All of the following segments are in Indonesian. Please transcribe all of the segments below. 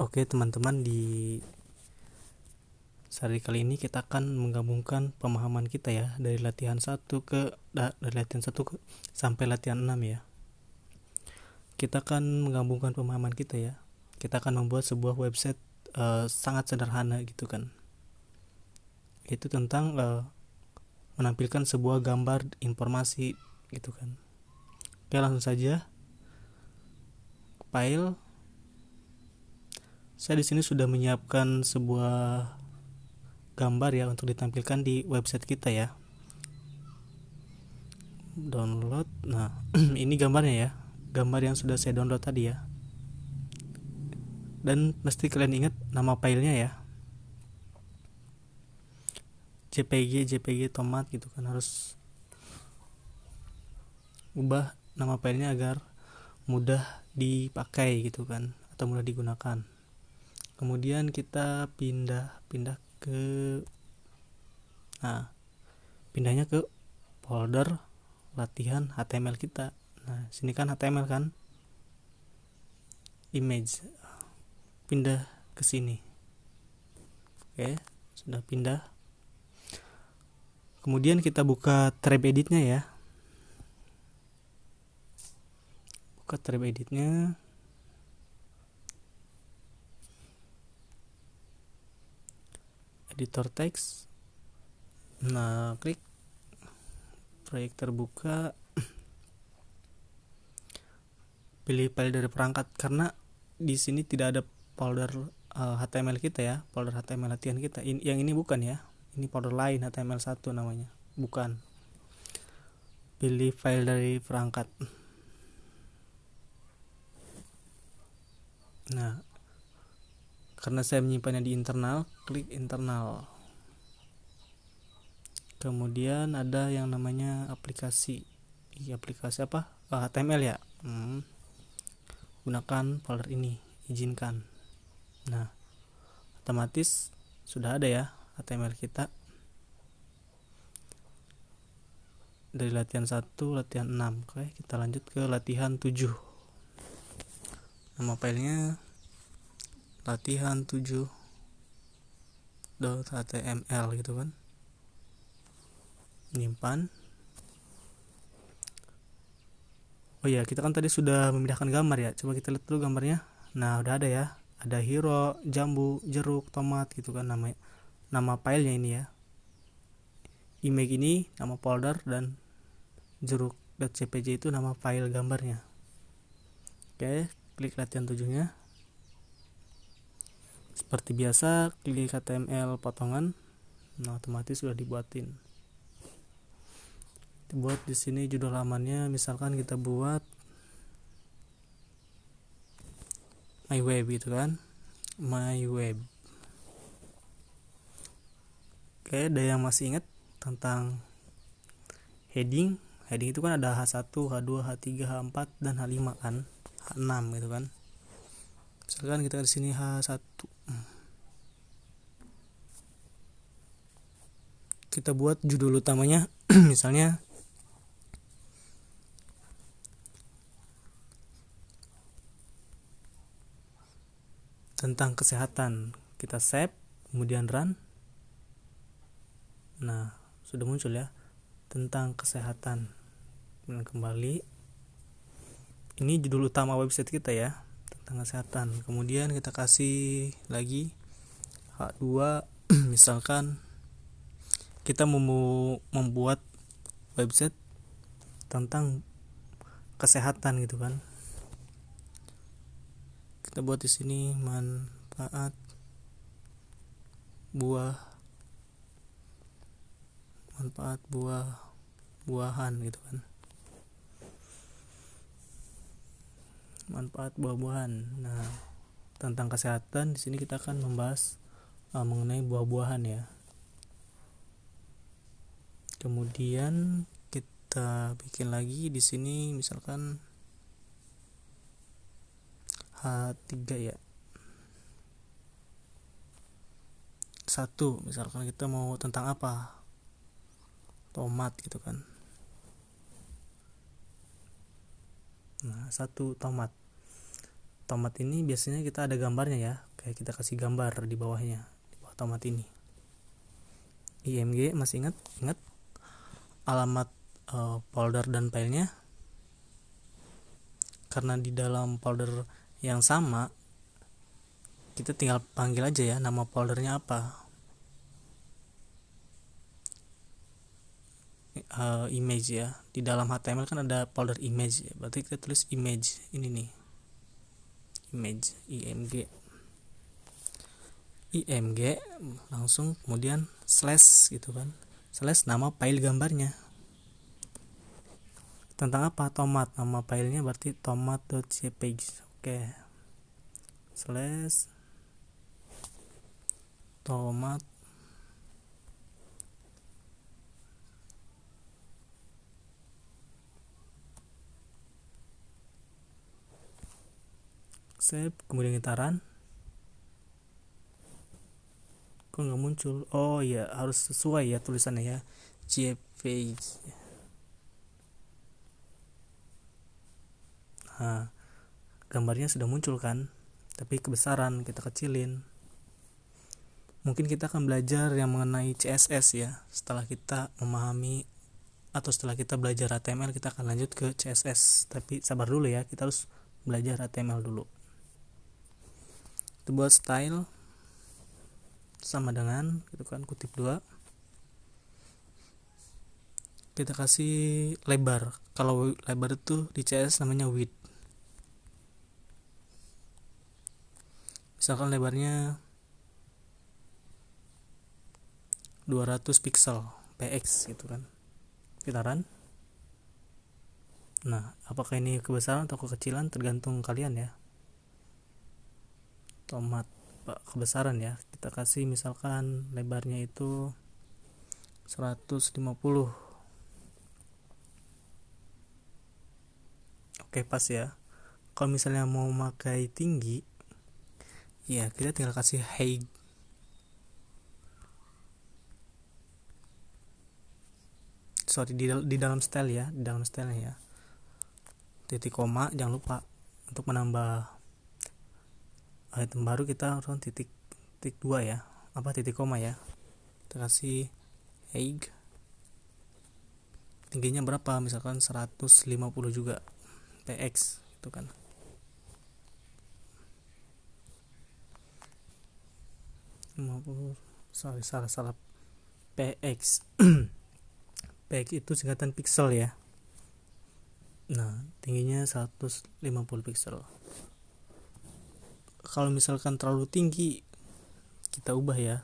Oke teman-teman, di seri kali ini kita akan menggabungkan pemahaman kita ya dari latihan 1 sampai latihan 6 ya. Kita akan menggabungkan pemahaman kita ya. Kita akan membuat sebuah website sangat sederhana gitu kan. Itu tentang menampilkan sebuah gambar informasi gitu kan. Oke, langsung saja. File. Saya di sini sudah menyiapkan sebuah gambar ya untuk ditampilkan di website kita ya. Download. Nah, ini gambarnya ya. Gambar yang sudah saya download tadi ya. Dan mesti kalian ingat nama filenya ya. JPG tomat gitu kan, harus ubah nama filenya agar mudah dipakai gitu kan, atau mudah digunakan. Kemudian kita pindah ke pindahnya ke folder latihan HTML kita. Nah, sini kan HTML kan, image, pindah ke sini. Oke, sudah pindah. Kemudian kita buka tab editnya ya. Buka tab editnya. Editor teks. Nah, klik proyek terbuka. Pilih file dari perangkat, karena di sini tidak ada folder HTML kita ya, folder HTML latihan kita. Yang ini bukan ya. Ini folder lain, HTML1 namanya. Bukan. Pilih file dari perangkat. Nah, karena saya menyimpannya di internal, klik internal. Kemudian ada yang namanya aplikasi. Aplikasi apa? HTML ya. Gunakan folder ini, izinkan. Nah, otomatis sudah ada ya HTML kita. Dari latihan 1, latihan 6. Oke, kita lanjut ke latihan 7. Nama filenya latihan 7.html gitu kan. Menyimpan. Oh iya, kita kan tadi sudah memindahkan gambar ya. Coba kita lihat dulu gambarnya. Nah, udah ada ya. Ada hero, jambu, jeruk, tomat gitu kan, nama filenya ini ya. Image ini nama folder, dan jeruk.jpg itu nama file gambarnya. Oke, klik latihan 7-nya. Seperti biasa, klik HTML potongan. Nah, otomatis sudah dibuatin. Buat di sini judul halamannya, misalkan kita buat my web gitu kan, my web. Oke, ada yang masih ingat tentang heading itu kan ada H1, H2, H3, H4 dan H5 kan, H6 gitu kan. Misalkan kita di sini H1, kita buat judul utamanya misalnya tentang kesehatan. Kita save, kemudian run. Nah, sudah muncul ya, tentang kesehatan. Dan kembali, ini judul utama website kita ya, tentang kesehatan. Kemudian kita kasih lagi H2 misalkan kita mau membuat website tentang kesehatan gitu kan. Kita buat di sini manfaat buah-buahan gitu kan. Manfaat buah-buahan. Nah, tentang kesehatan di sini kita akan membahas mengenai buah-buahan ya. Kemudian kita bikin lagi di sini misalkan H3 ya. 1 misalkan kita mau tentang apa? Tomat gitu kan. Nah, 1 tomat. Tomat ini biasanya kita ada gambarnya ya. kayak kita kasih gambar di bawahnya, di bawah tomat ini. IMG masih ingat alamat folder dan filenya, karena di dalam folder yang sama kita tinggal panggil aja ya nama foldernya apa. Image ya, di dalam HTML kan ada folder image ya, berarti kita tulis image ini nih, image img langsung kemudian slash gitu kan, slash nama file gambarnya. Tentang apa? Tomat. Nama filenya berarti tomat.jpg. Oke, slash tomat save, kemudian kita run. Kok nggak muncul? Oh iya, harus sesuai ya tulisannya ya, jpg. Nah, gambarnya sudah muncul kan, tapi kebesaran kita kecilin. Mungkin kita akan belajar yang mengenai CSS ya, setelah kita memahami atau setelah kita belajar HTML kita akan lanjut ke CSS. Tapi sabar dulu ya, kita harus belajar HTML dulu. Itu buat style sama dengan gitu kan, kutip 2. Kita kasih lebar. Kalau lebar itu di CSS namanya width. Misalkan lebarnya 200 pixel px gitu kan. Kita run. Nah, apakah ini kebesaran atau kekecilan tergantung kalian ya. Tomat kebesaran ya, kita kasih misalkan lebarnya itu 150. Oke, pas ya. Kalau misalnya mau pakai tinggi ya, kita tinggal kasih height. Sorry, di dalam style ya, di dalam style ya, titik koma, jangan lupa untuk menambah item baru kita harus titik 2 ya, apa titik koma ya. Kita kasih height, tingginya berapa, misalkan 150 juga px itu kan. salah px. px itu singkatan pixel ya. Nah, tingginya 150 pixel. Kalau misalkan terlalu tinggi kita ubah ya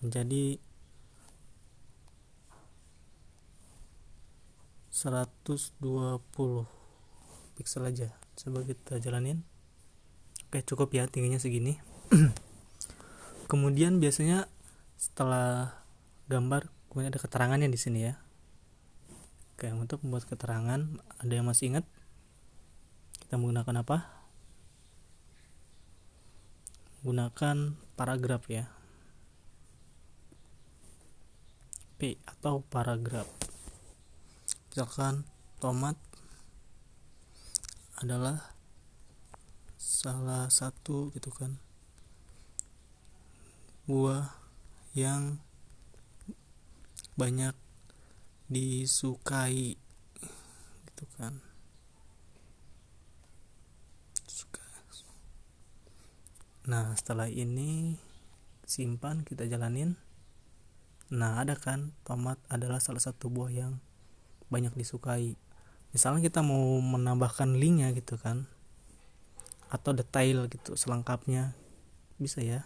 menjadi 120 pixel aja. Coba kita jalanin. Oke, cukup ya tingginya segini. Kemudian biasanya setelah gambar kemudian ada keterangannya di sini ya. Oke, untuk membuat keterangan, ada yang masih ingat kita menggunakan apa? Gunakan paragraf ya, P atau paragraf. Misalkan tomat adalah salah satu gitu kan buah yang banyak disukai gitu kan. Nah, setelah ini simpan, kita jalanin. Nah, ada kan tomat adalah salah satu buah yang banyak disukai. Misalnya kita mau menambahkan linknya gitu kan, atau detail gitu selengkapnya bisa ya.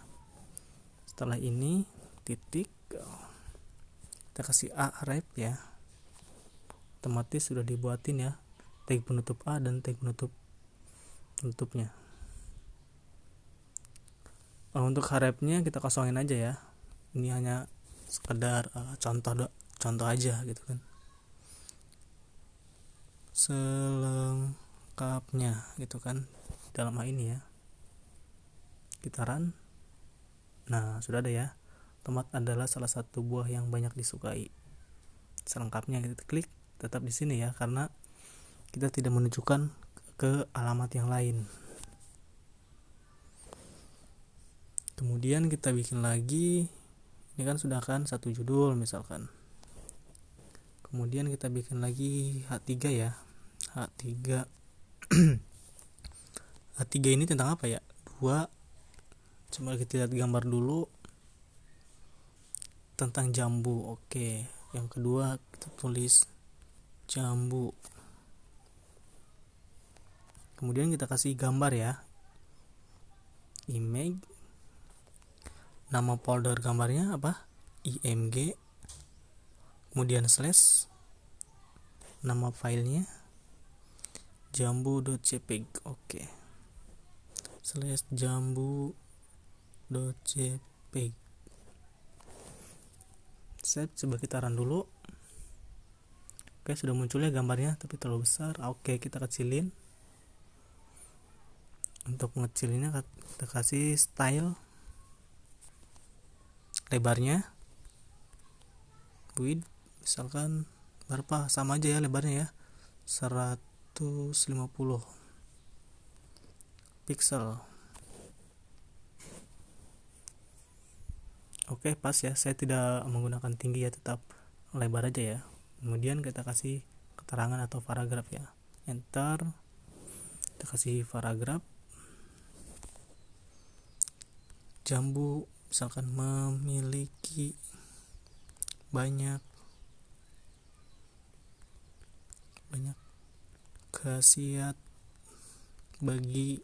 Setelah ini titik, kita kasih a wrap ya, otomatis sudah dibuatin ya tag penutup a dan tag penutupnya. Untuk harapnya kita kosongin aja ya, ini hanya sekedar contoh aja gitu kan, selengkapnya gitu kan dalam hal ini ya. Kita run. Nah, sudah ada ya, tomat adalah salah satu buah yang banyak disukai. Selengkapnya kita klik, tetap di sini ya, karena kita tidak menunjukkan ke alamat yang lain. Kemudian kita bikin lagi, ini kan sudah kan satu judul misalkan. Kemudian kita bikin lagi H3 ya. H3 H3 ini tentang apa ya? Dua, coba kita lihat gambar dulu. Tentang jambu. Oke, yang kedua kita tulis jambu. Kemudian kita kasih gambar ya, image, nama folder gambarnya apa, img, kemudian slash, nama filenya jambu.jpg. Oke, slash jambu.jpg. Set, coba kita run dulu. Oke, sudah munculnya gambarnya tapi terlalu besar. Oke, kita kecilin. Untuk mengecilinnya kita kasih style lebarnya, width misalkan berapa, sama aja ya lebarnya ya, 150 pixel. Oke, pas ya, saya tidak menggunakan tinggi ya, tetap lebar aja ya. Kemudian kita kasih keterangan atau paragraf ya, enter, kita kasih paragraf. Jambu misalkan memiliki banyak khasiat bagi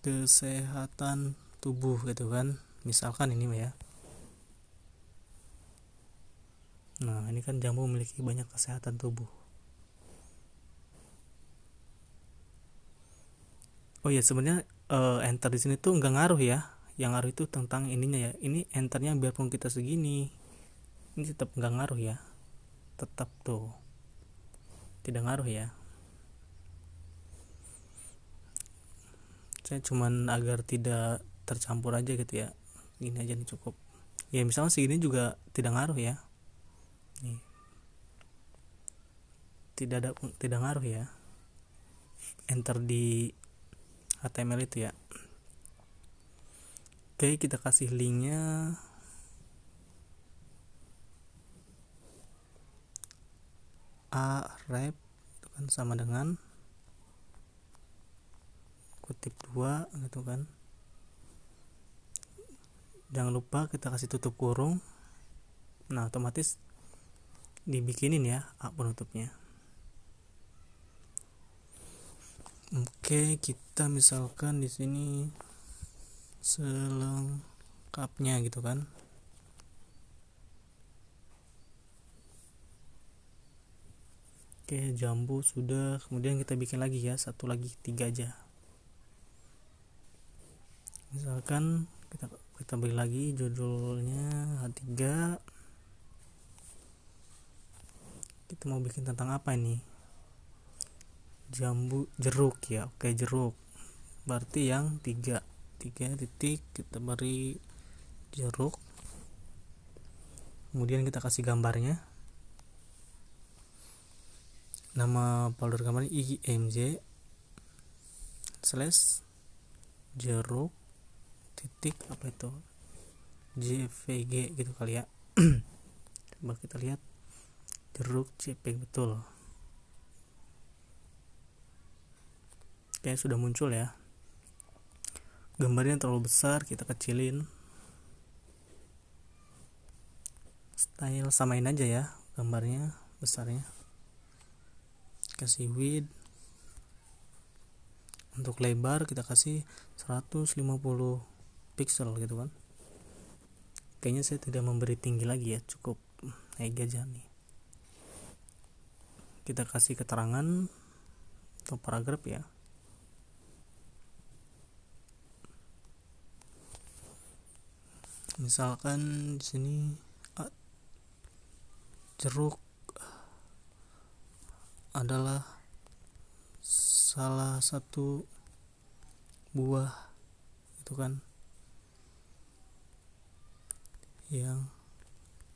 kesehatan tubuh gitu kan, misalkan ini ya. Nah, ini kan jambu memiliki banyak kesehatan tubuh. Oh ya, sebenarnya enter di sini tuh nggak ngaruh ya. Yang ngaruh itu tentang ininya ya. Ini enternya biarpun kita segini, ini tetap nggak ngaruh ya. Tetap tuh tidak ngaruh ya. Saya cuman agar tidak tercampur aja gitu ya. Gini aja nih cukup. Ya misalnya segini juga tidak ngaruh ya. Nih. Tidak ngaruh ya. Enter di HTML itu ya. Oke, kita kasih linknya. Arep itu kan sama dengan kutip 2 gitu kan. Jangan lupa kita kasih tutup kurung. Nah, otomatis dibikinin ya penutupnya. Oke, kita misalkan di sini selengkapnya gitu kan. Oke, jambu sudah. Kemudian kita bikin lagi ya, satu lagi, 3 aja. Misalkan kita beri lagi judulnya H3. Kita mau bikin tentang apa ini? Jambu, jeruk ya. Oke, jeruk. Berarti yang 3 titik kita beri jeruk. Kemudian kita kasih gambarnya, nama folder gambarnya img slash jeruk titik apa itu jpg gitu kali ya. Coba kita lihat, jeruk jpg betul. Oke, sudah muncul ya. Gambarnya terlalu besar, kita kecilin. Style samain aja ya gambarnya besarnya. Kasih width. Untuk lebar kita kasih 150 pixel gitu kan. Kayaknya saya tidak memberi tinggi lagi ya, cukup naik aja nih. Kita kasih keterangan atau paragraf ya. Misalkan di sini jeruk adalah salah satu buah itu kan yang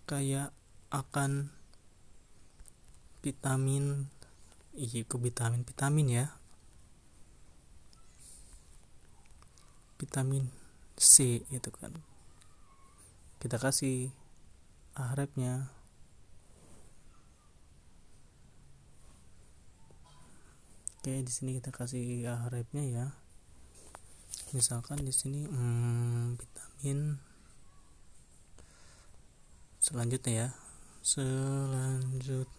kaya akan vitamin vitamin ya, vitamin C gitu kan. Kita kasih ahrefnya. Oke, di sini kita kasih ahrefnya ya. Misalkan di sini vitamin selanjutnya ya. Selanjutnya.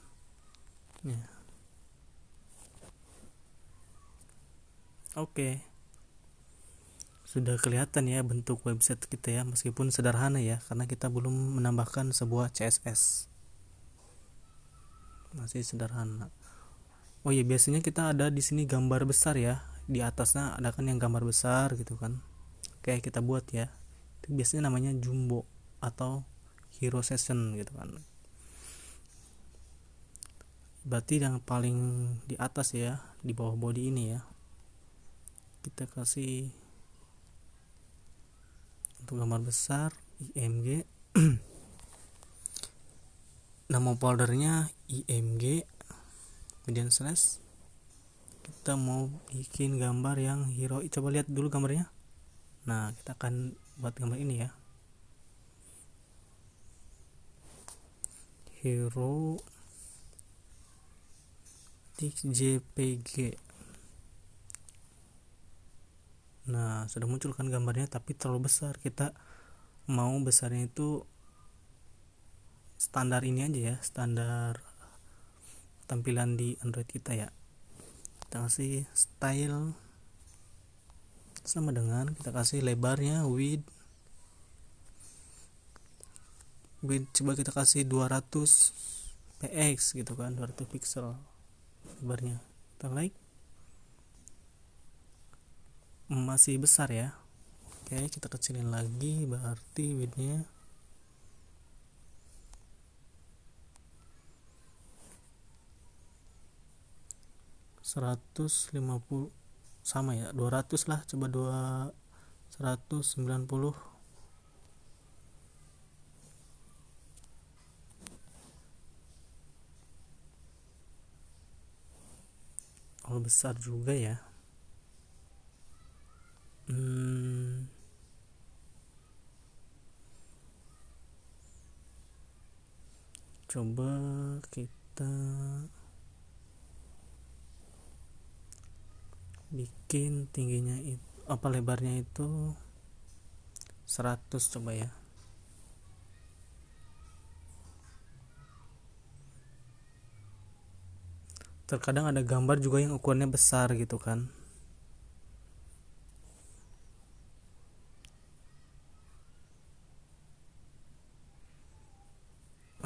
Oke. Sudah kelihatan ya bentuk website kita ya, meskipun sederhana ya, karena kita belum menambahkan sebuah CSS. Masih sederhana. Oh iya, biasanya kita ada di sini gambar besar ya. Di atasnya ada kan yang gambar besar gitu kan. Kayak kita buat ya. Itu biasanya namanya jumbo atau hero session gitu kan. Berarti yang paling di atas ya, di bawah body ini ya. Kita kasih untuk gambar besar img. Nama foldernya img, kemudian slash. Kita mau bikin gambar yang hero. Coba lihat dulu gambarnya. Nah, kita akan buat gambar ini ya. Hero JPG. Nah, sudah muncul kan gambarnya, tapi terlalu besar. Kita mau besarnya itu standar ini aja ya, standar tampilan di Android kita ya. Kita kasih style sama dengan kita kasih lebarnya width coba kita kasih 200 px gitu kan, 200 pixel lebarnya. Kita like. Masih besar ya. Oke, kita kecilin lagi, berarti widthnya 150 sama ya, 200 lah, coba 190. Oh, besar juga ya. Coba kita bikin tingginya itu apa, lebarnya itu 100 coba ya. Terkadang ada gambar juga yang ukurannya besar gitu kan.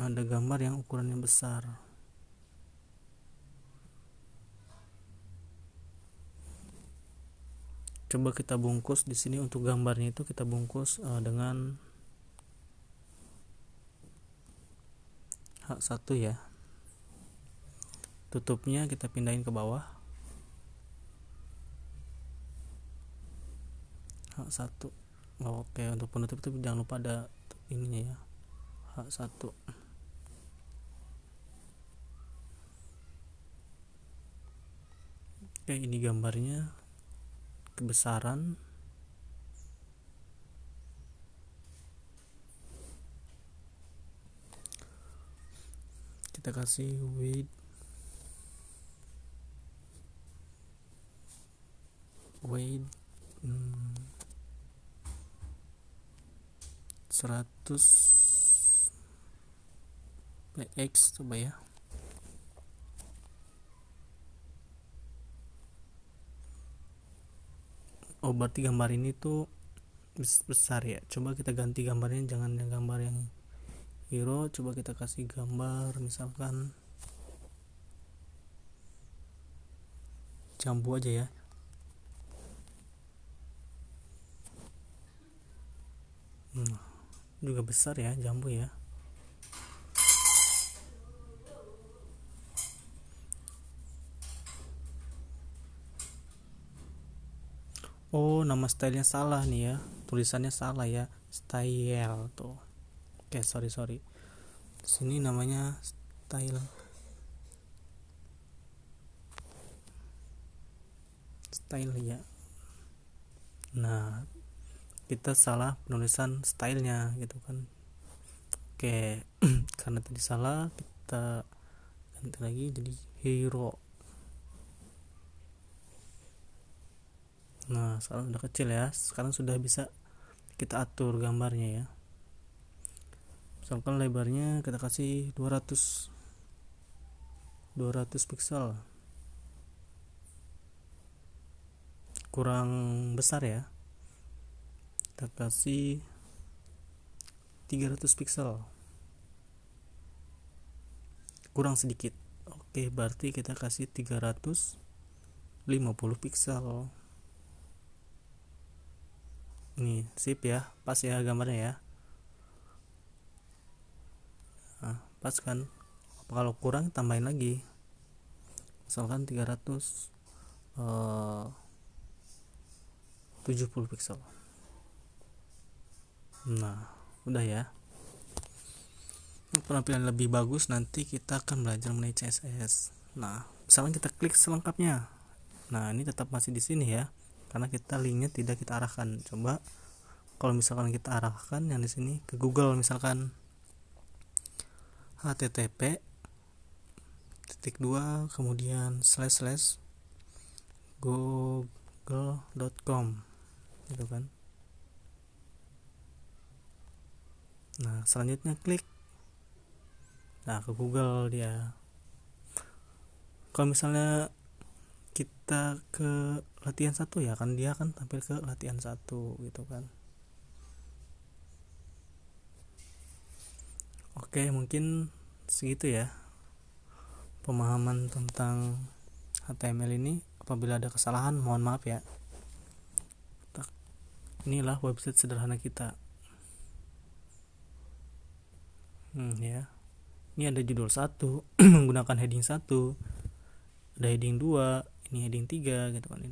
Ada gambar yang ukurannya besar. Coba kita bungkus di sini untuk gambarnya itu kita bungkus dengan H1 ya. Tutupnya kita pindahin ke bawah. H1. Oh, oke, untuk penutup itu jangan lupa ada ininya ya. H1. Oke, ini gambarnya kebesaran. Kita kasih width 100 px coba ya. Oh, berarti gambar ini tuh besar ya. Coba kita ganti gambarnya, jangan yang gambar yang hero, coba kita kasih gambar misalkan jambu aja ya. Juga besar ya jambu ya. Oh, nama stylenya salah nih ya, tulisannya salah ya, style tuh. Oke, sorry. Sini namanya style ya. Nah, kita salah penulisan stylenya gitu kan. Oke. Karena tadi salah, kita ganti lagi jadi hero. Nah sekarang udah kecil ya, sekarang sudah bisa kita atur gambarnya ya. Misalkan lebarnya kita kasih 200 pixel, kurang besar ya, kita kasih 300 pixel, kurang sedikit. Oke, berarti kita kasih 350 pixel. Nih sip ya, pas ya gambarnya ya. Nah, pas kan. Kalau kurang tambahin lagi, misalkan 370 pixel. Nah udah ya. Penampilan lebih bagus nanti kita akan belajar mengenai CSS. Nah misalkan kita klik selengkapnya, nah ini tetap masih di sini ya, karena kita linknya tidak kita arahkan. Coba kalau misalkan kita arahkan yang di sini ke Google, misalkan http:// kemudian // google.com gitu kan. Nah selanjutnya klik, nah ke Google dia. Kalau misalnya kita ke latihan 1 ya kan, dia akan tampil ke latihan 1 gitu kan. Oke, mungkin segitu ya pemahaman tentang HTML ini. Apabila ada kesalahan mohon maaf ya. Inilah website sederhana kita. Ya. Ini ada judul 1 menggunakan heading 1, ada heading 2, ini heading 3 gitu kan.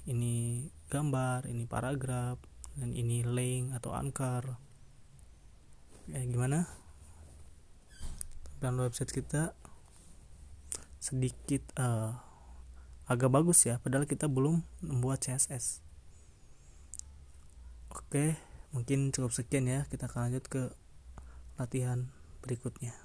Ini gambar, ini paragraf, dan ini link atau anchor. Gimana? Tampilan website kita sedikit agak bagus ya, padahal kita belum membuat CSS. Oke, mungkin cukup sekian ya. Kita akan lanjut ke latihan berikutnya.